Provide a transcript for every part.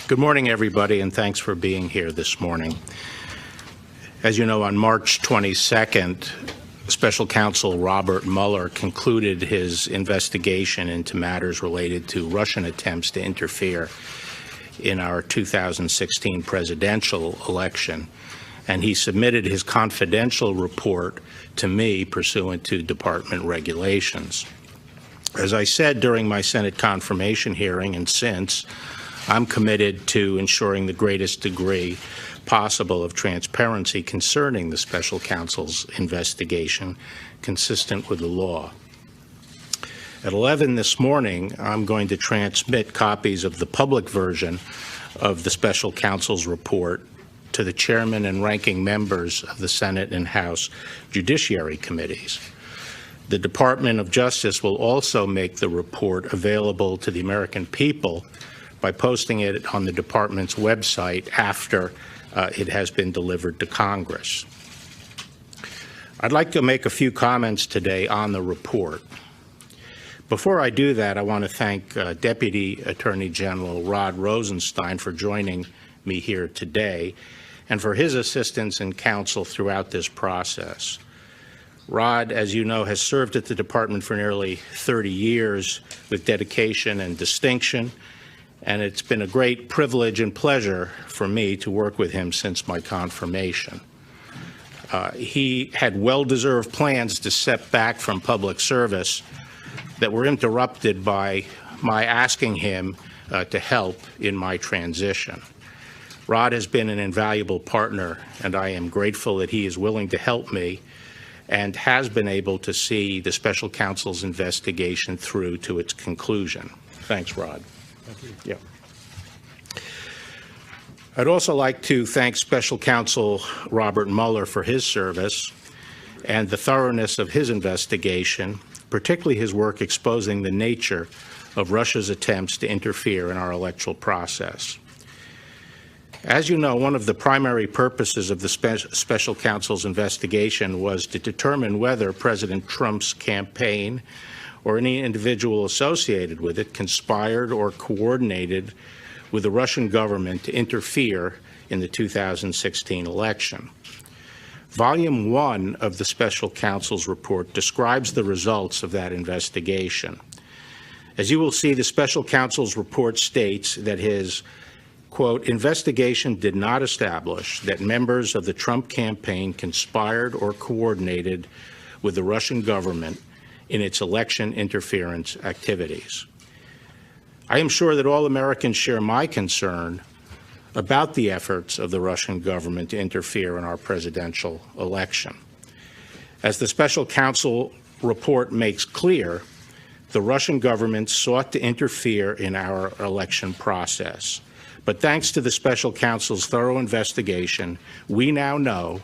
Good morning, everybody, and thanks for being here this morning. As you know, on March 22nd, Special Counsel Robert Mueller concluded his investigation into matters related to Russian attempts to interfere in our 2016 presidential election, and he submitted his confidential report to me pursuant to department regulations. As I said during my Senate confirmation hearing and since, I'm committed to ensuring the greatest degree possible of transparency concerning the special counsel's investigation, consistent with the law. At 11 this morning, I'm going to transmit copies of the public version of the special counsel's report to the chairman and ranking members of the Senate and House Judiciary Committees. The Department of Justice will also make the report available to the American people by posting it on the department's website after it has been delivered to Congress. I'd like to make a few comments today on the report. Before I do that, I want to thank Deputy Attorney General Rod Rosenstein for joining me here today and for his assistance and counsel throughout this process. Rod, as you know, has served at the department for nearly 30 years with dedication and distinction, and it's been a great privilege and pleasure for me to work with him since my confirmation. He had well-deserved plans to step back from public service that were interrupted by my asking him to help in my transition. Rod has been an invaluable partner, and I am grateful that he is willing to help me and has been able to see the special counsel's investigation through to its conclusion. Thanks, Rod. Thank you. Yeah. I'd also like to thank Special Counsel Robert Mueller for his service and the thoroughness of his investigation, particularly his work exposing the nature of Russia's attempts to interfere in our electoral process. As you know, one of the primary purposes of the Special Counsel's investigation was to determine whether President Trump's campaign or any individual associated with it conspired or coordinated with the Russian government to interfere in the 2016 election. Volume 1 of the Special Counsel's report describes the results of that investigation. As you will see, the Special Counsel's report states that his, quote, investigation did not establish that members of the Trump campaign conspired or coordinated with the Russian government in its election interference activities. I am sure that all Americans share my concern about the efforts of the Russian government to interfere in our presidential election. As the Special Counsel report makes clear, the Russian government sought to interfere in our election process. But thanks to the Special Counsel's thorough investigation, we now know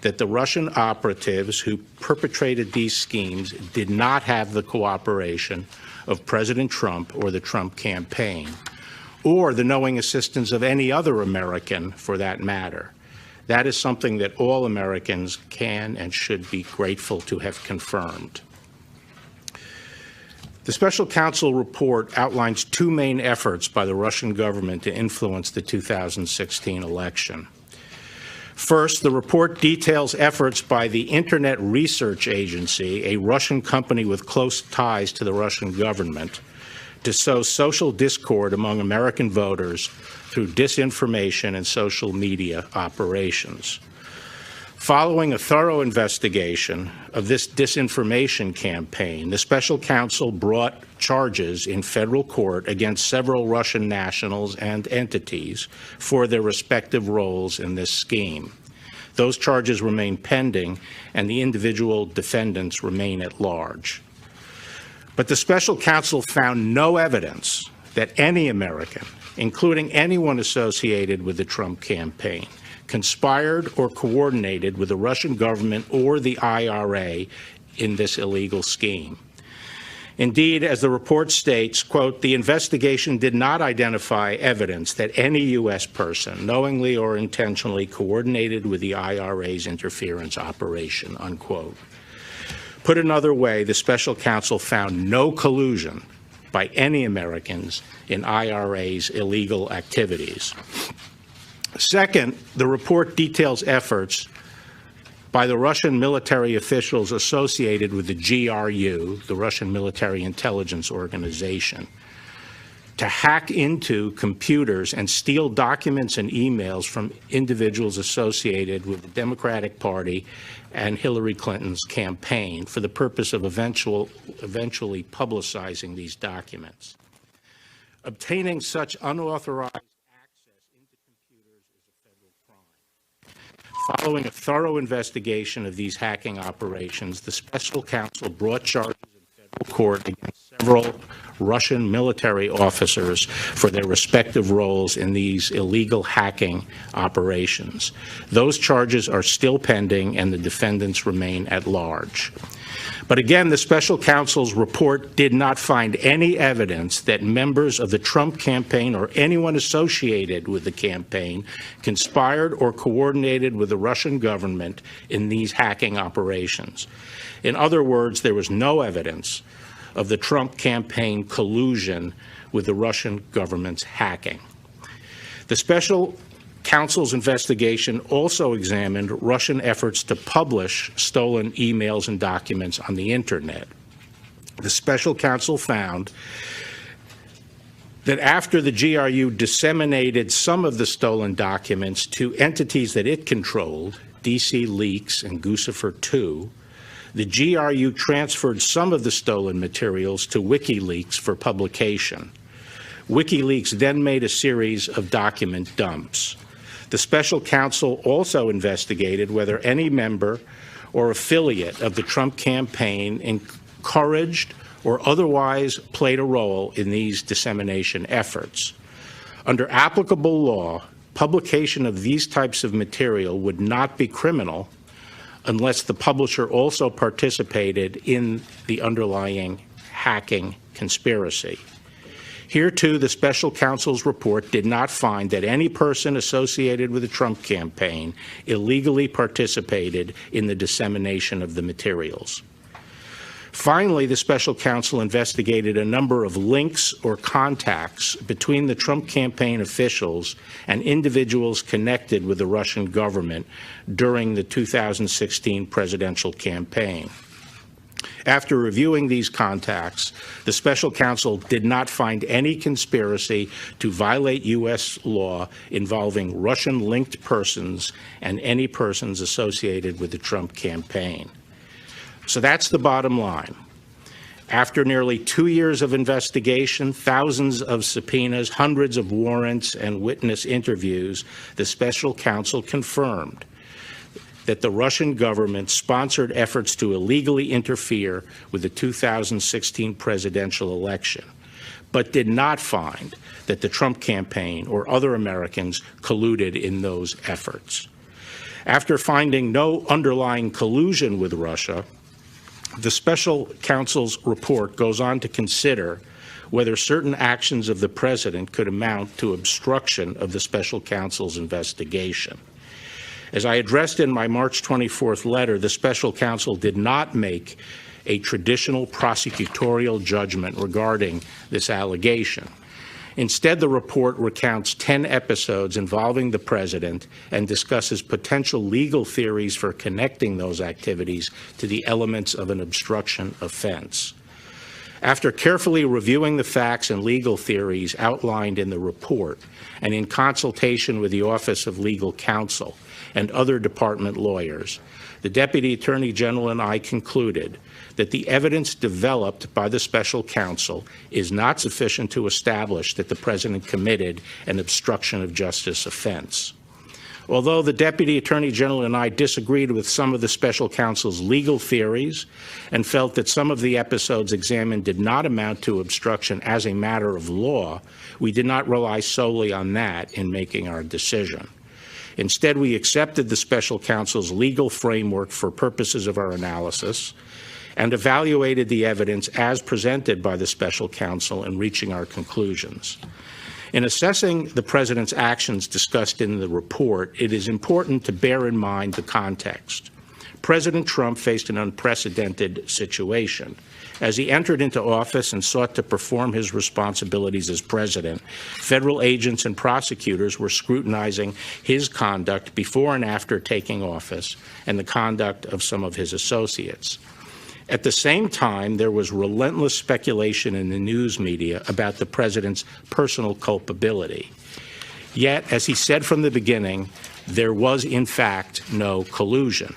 that the Russian operatives who perpetrated these schemes did not have the cooperation of President Trump or the Trump campaign, or the knowing assistance of any other American for that matter. That is something that all Americans can and should be grateful to have confirmed. The Special Counsel report outlines two main efforts by the Russian government to influence the 2016 election. First, the report details efforts by the Internet Research Agency, a Russian company with close ties to the Russian government, to sow social discord among American voters through disinformation and social media operations. Following a thorough investigation of this disinformation campaign, the Special Counsel brought charges in federal court against several Russian nationals and entities for their respective roles in this scheme. Those charges remain pending, and the individual defendants remain at large. But the Special Counsel found no evidence that any American, including anyone associated with the Trump campaign, conspired or coordinated with the Russian government or the IRA in this illegal scheme. Indeed, as the report states, quote, the investigation did not identify evidence that any U.S. person knowingly or intentionally coordinated with the IRA's interference operation, unquote. Put another way, the Special Counsel found no collusion by any Americans in IRA's illegal activities. Second, the report details efforts by the Russian military officials associated with the GRU, the Russian Military Intelligence Organization, to hack into computers and steal documents and emails from individuals associated with the Democratic Party and Hillary Clinton's campaign for the purpose of eventually publicizing these documents. Obtaining such unauthorized access into computers is a federal crime. Following a thorough investigation of these hacking operations, the special counsel brought charges in federal court against several Russian military officers for their respective roles in these illegal hacking operations. Those charges are still pending, and the defendants remain at large. But again, the special counsel's report did not find any evidence that members of the Trump campaign or anyone associated with the campaign conspired or coordinated with the Russian government in these hacking operations. In other words, there was no evidence of the Trump campaign collusion with the Russian government's hacking. The special counsel's investigation also examined Russian efforts to publish stolen emails and documents on the internet. The special counsel found that after the GRU disseminated some of the stolen documents to entities that it controlled, DC Leaks and Guccifer 2, the GRU transferred some of the stolen materials to WikiLeaks for publication. WikiLeaks then made a series of document dumps. The special counsel also investigated whether any member or affiliate of the Trump campaign encouraged or otherwise played a role in these dissemination efforts. Under applicable law, publication of these types of material would not be criminal unless the publisher also participated in the underlying hacking conspiracy. Here, too, the special counsel's report did not find that any person associated with the Trump campaign illegally participated in the dissemination of the materials. Finally, the special counsel investigated a number of links or contacts between the Trump campaign officials and individuals connected with the Russian government during the 2016 presidential campaign. After reviewing these contacts, the special counsel did not find any conspiracy to violate U.S. law involving Russian-linked persons and any persons associated with the Trump campaign. So that's the bottom line. After nearly 2 years of investigation, thousands of subpoenas, hundreds of warrants, and witness interviews, the special counsel confirmed that the Russian government sponsored efforts to illegally interfere with the 2016 presidential election, but did not find that the Trump campaign or other Americans colluded in those efforts. After finding no underlying collusion with Russia, the special counsel's report goes on to consider whether certain actions of the president could amount to obstruction of the special counsel's investigation. As I addressed in my March 24th letter, the special counsel did not make a traditional prosecutorial judgment regarding this allegation. Instead, the report recounts 10 episodes involving the president and discusses potential legal theories for connecting those activities to the elements of an obstruction offense. After carefully reviewing the facts and legal theories outlined in the report, and in consultation with the Office of Legal Counsel and other department lawyers, the Deputy Attorney General and I concluded that the evidence developed by the special counsel is not sufficient to establish that the president committed an obstruction of justice offense. Although the Deputy Attorney General and I disagreed with some of the special counsel's legal theories and felt that some of the episodes examined did not amount to obstruction as a matter of law, we did not rely solely on that in making our decision. Instead, we accepted the special counsel's legal framework for purposes of our analysis and evaluated the evidence as presented by the special counsel in reaching our conclusions. In assessing the president's actions discussed in the report, it is important to bear in mind the context. President Trump faced an unprecedented situation. As he entered into office and sought to perform his responsibilities as president, federal agents and prosecutors were scrutinizing his conduct before and after taking office and the conduct of some of his associates. At the same time, there was relentless speculation in the news media about the president's personal culpability. Yet, as he said from the beginning, there was in fact no collusion.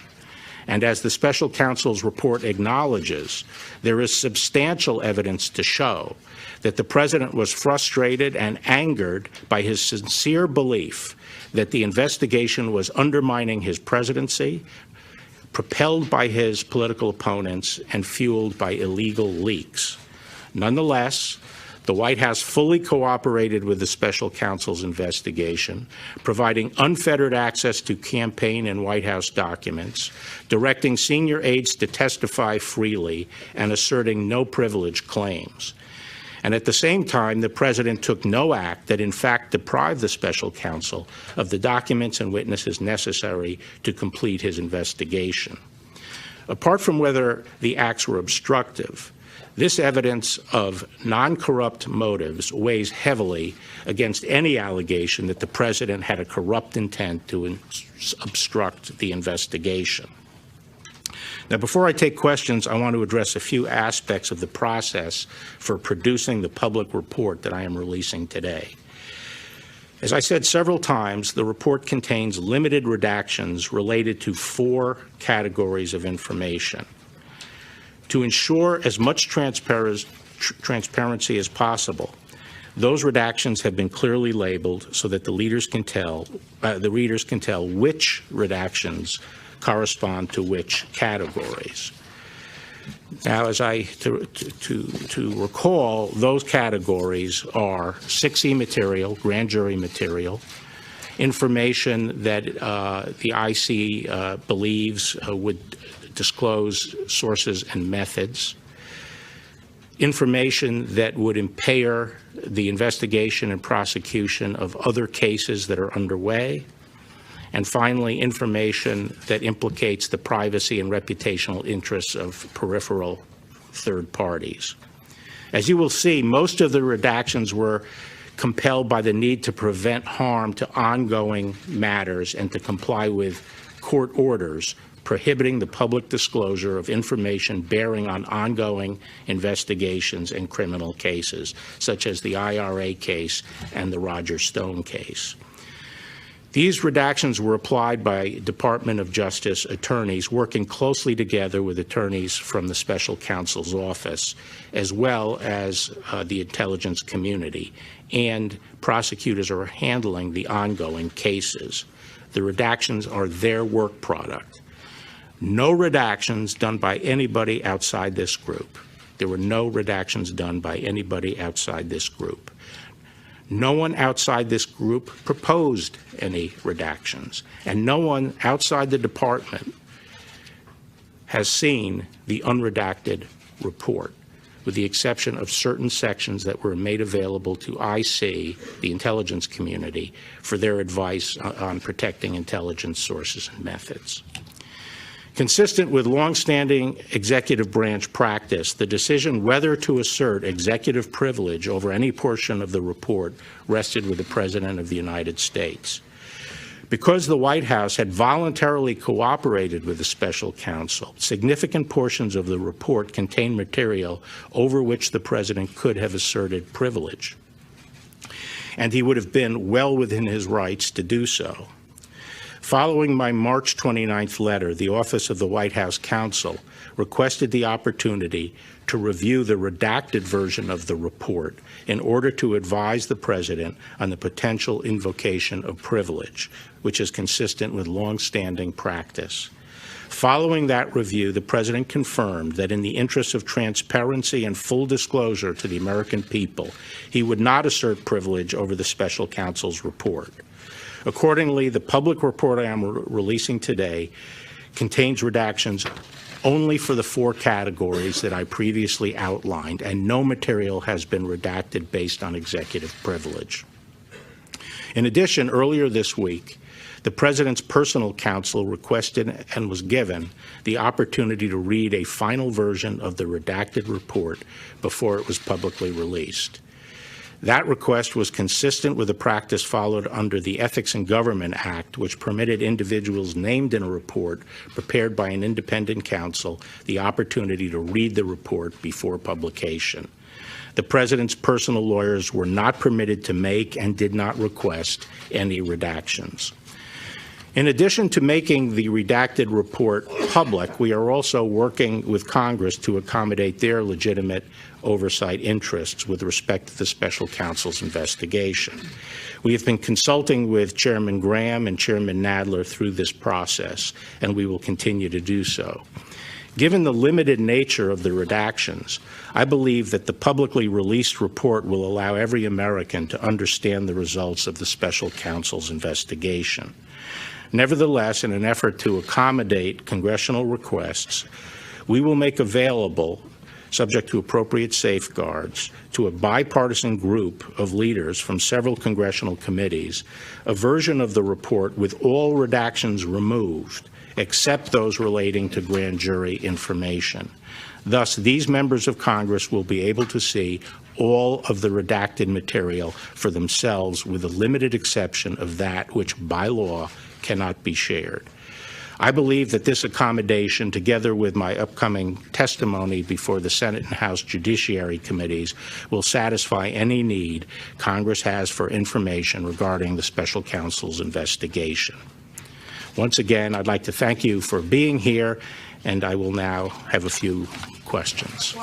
And as the special counsel's report acknowledges, there is substantial evidence to show that the president was frustrated and angered by his sincere belief that the investigation was undermining his presidency, propelled by his political opponents, and fueled by illegal leaks. Nonetheless, the White House fully cooperated with the special counsel's investigation, providing unfettered access to campaign and White House documents, directing senior aides to testify freely, and asserting no privilege claims. And at the same time, the president took no act that in fact deprived the special counsel of the documents and witnesses necessary to complete his investigation. Apart from whether the acts were obstructive, this evidence of non-corrupt motives weighs heavily against any allegation that the president had a corrupt intent to obstruct the investigation. Now, before I take questions, I want to address a few aspects of the process for producing the public report that I am releasing today. As I said several times, the report contains limited redactions related to 4 categories of information. To ensure as much transparency as possible, those redactions have been clearly labeled so that the readers can tell which redactions correspond to which categories. Now, as to recall, those categories are 6E material, grand jury material, information that the IC believes would disclose sources and methods, information that would impair the investigation and prosecution of other cases that are underway, and finally, information that implicates the privacy and reputational interests of peripheral third parties. As you will see, most of the redactions were compelled by the need to prevent harm to ongoing matters and to comply with court orders prohibiting the public disclosure of information bearing on ongoing investigations and criminal cases, such as the IRA case and the Roger Stone case. These redactions were applied by Department of Justice attorneys working closely together with attorneys from the special counsel's office, as well as the intelligence community, and prosecutors are handling the ongoing cases. The redactions are their work product. No redactions done by anybody outside this group. There were no redactions done by anybody outside this group. No one outside this group proposed any redactions, and no one outside the department has seen the unredacted report, with the exception of certain sections that were made available to IC, the intelligence community, for their advice on protecting intelligence sources and methods. Consistent with longstanding executive branch practice, the decision whether to assert executive privilege over any portion of the report rested with the President of the United States. Because the White House had voluntarily cooperated with the special counsel, significant portions of the report contained material over which the President could have asserted privilege, and he would have been well within his rights to do so. Following my March 29th letter, the Office of the White House Counsel requested the opportunity to review the redacted version of the report in order to advise the President on the potential invocation of privilege, which is consistent with longstanding practice. Following that review, the President confirmed that in the interest of transparency and full disclosure to the American people, he would not assert privilege over the special counsel's report. Accordingly, the public report I am releasing today contains redactions only for the 4 categories that I previously outlined, and no material has been redacted based on executive privilege. In addition, earlier this week, the President's personal counsel requested and was given the opportunity to read a final version of the redacted report before it was publicly released. That request was consistent with the practice followed under the Ethics in Government Act, which permitted individuals named in a report prepared by an independent counsel the opportunity to read the report before publication. The President's personal lawyers were not permitted to make and did not request any redactions. In addition to making the redacted report public, we are also working with Congress to accommodate their legitimate oversight interests with respect to the special counsel's investigation. We have been consulting with Chairman Graham and Chairman Nadler through this process, and we will continue to do so. Given the limited nature of the redactions, I believe that the publicly released report will allow every American to understand the results of the special counsel's investigation. Nevertheless, in an effort to accommodate congressional requests, we will make available, subject to appropriate safeguards, to a bipartisan group of leaders from several congressional committees, a version of the report with all redactions removed, except those relating to grand jury information. Thus, these members of Congress will be able to see all of the redacted material for themselves, with the limited exception of that which, by law, cannot be shared. I believe that this accommodation, together with my upcoming testimony before the Senate and House Judiciary Committees, will satisfy any need Congress has for information regarding the special counsel's investigation. Once again, I'd like to thank you for being here, and I will now have a few questions.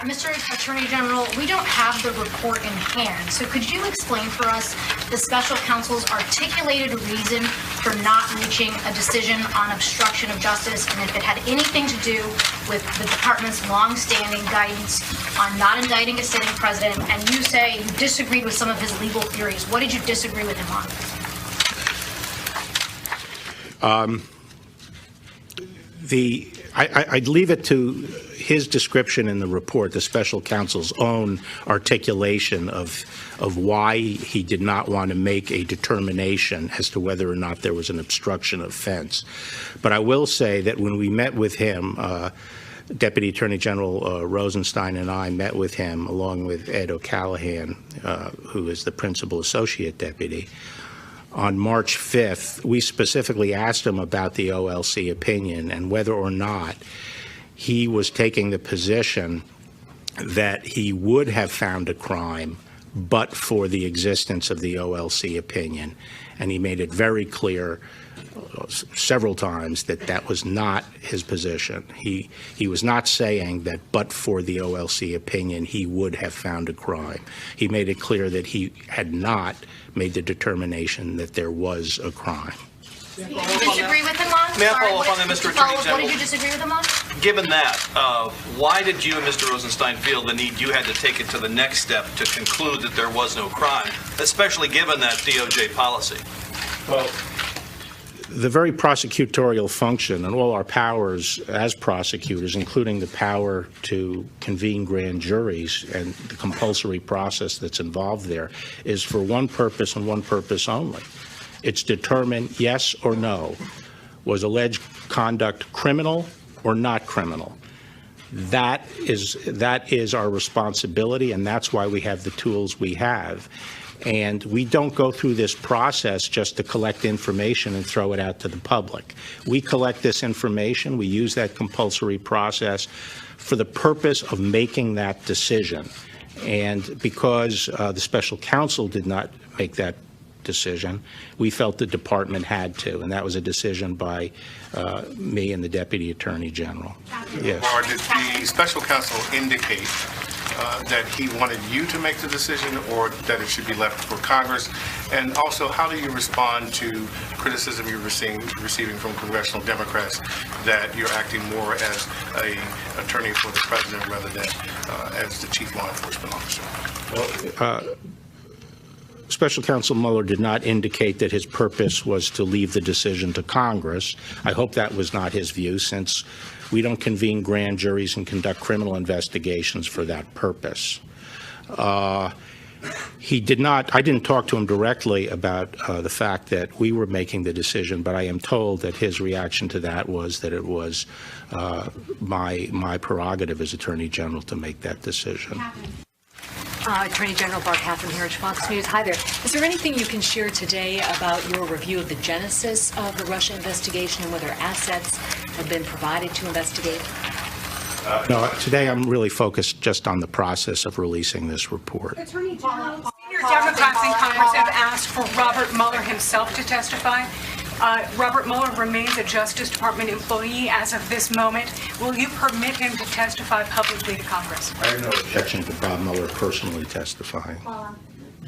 Mr. Attorney General, we don't have the report in hand, so could you explain for us the special counsel's articulated reason for not reaching a decision on obstruction of justice, and if it had anything to do with the department's long-standing guidance on not indicting a sitting president? And you say you disagreed with some of his legal theories. What did you disagree with him on? I'd leave it to his description in the report, the special counsel's own articulation of why he did not want to make a determination as to whether or not there was an obstruction offense. But I will say that when we met with him, Deputy Attorney General Rosenstein and I met with him, along with Ed O'Callaghan, who is the principal associate deputy, on March 5th, we specifically asked him about the OLC opinion and whether or not he was taking the position that he would have found a crime but for the existence of the OLC opinion. And he made it very clear several times that that was not his position. He was not saying that but for the OLC opinion he would have found a crime. He made it clear that he had not made the determination that there was a crime. You disagree with him on? May I follow up on that, Mr. Attorney General? What did you disagree with him on? Given that, why did you and Mr. Rosenstein feel the need you had to take it to the next step to conclude that there was no crime, especially given that DOJ policy? Well, the very prosecutorial function and all our powers as prosecutors, including the power to convene grand juries and the compulsory process that's involved there, is for one purpose and one purpose only. It's determine yes or no. Was alleged conduct criminal or not criminal? That is our responsibility, and that's why we have the tools we have. And we don't go through this process just to collect information and throw it out to the public. We collect this information, we use that compulsory process for the purpose of making that decision. And because the special counsel did not make that decision, we felt the department had to, and that was a decision by me and the Deputy Attorney General. Yes. Or did the special counsel indicate that he wanted you to make the decision, or that it should be left for Congress? And also, how do you respond to criticism you're receiving from congressional Democrats that you're acting more as an attorney for the president rather than as the chief law enforcement officer? Well, Special Counsel Mueller did not indicate that his purpose was to leave the decision to Congress. I hope that was not his view, since we don't convene grand juries and conduct criminal investigations for that purpose. He did not. I didn't talk to him directly about the fact that we were making the decision, but I am told that his reaction to that was that it was my prerogative as Attorney General to make that decision. Attorney General Barr here at Fox News. Hi there. Is there anything you can share today about your review of the genesis of the Russia investigation and whether assets have been provided to investigate? No, today I'm really focused just on the process of releasing this report. Attorney General, senior Democrats in Congress have asked for Robert Mueller himself to testify. Robert Mueller remains a Justice Department employee as of this moment. Will you permit him to testify publicly to Congress? I have no objection to Bob Mueller personally testifying.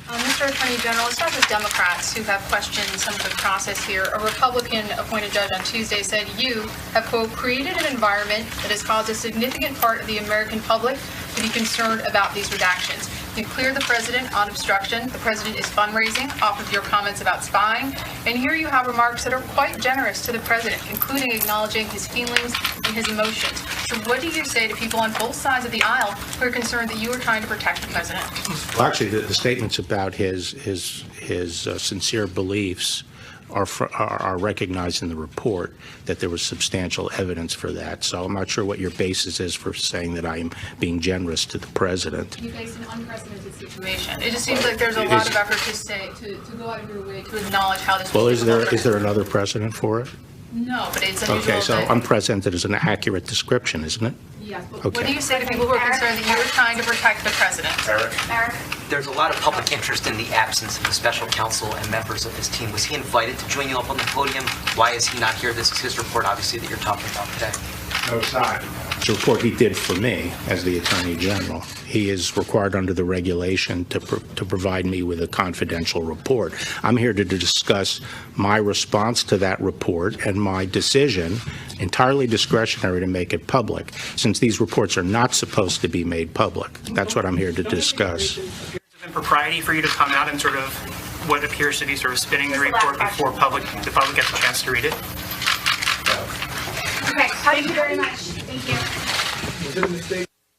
Mr. Attorney General, it's not just Democrats who have questioned some of the process here. A Republican-appointed judge on Tuesday said you have, quote, created an environment that has caused a significant part of the American public to be concerned about these redactions. You clear the president on obstruction. The president is fundraising off of your comments about spying. And here you have remarks that are quite generous to the president, including acknowledging his feelings and his emotions. So what do you say to people on both sides of the aisle who are concerned that you are trying to protect the president? Well, actually, the statements about his sincere beliefs are recognized in the report, that there was substantial evidence for that. So I'm not sure what your basis is for saying that I'm being generous to the president. You face an unprecedented situation. It just seems like there's a lot of effort to go out of your way to acknowledge how this. Well, is there another precedent for it? No, but it's unusual. Okay, so unprecedented is an accurate description, isn't it? Yes. But Okay. what do you say to people who are concerned that you are trying to protect the president? Eric? There's a lot of public interest in the absence of the special counsel and members of his team. Was he invited to join you up on the podium? Why is he not here? This is his report, obviously, that you're talking about today. No, it's not. It's a report he did for me as the Attorney General. He is required under the regulation to provide me with a confidential report. I'm here to discuss my response to that report and my decision, entirely discretionary, to make it public, since these reports are not supposed to be made public. That's what I'm here to discuss. Impropriety for you to come out and sort of what appears to be sort of spinning the report before the public gets a chance to read it? Okay, thank you very much. Thank you.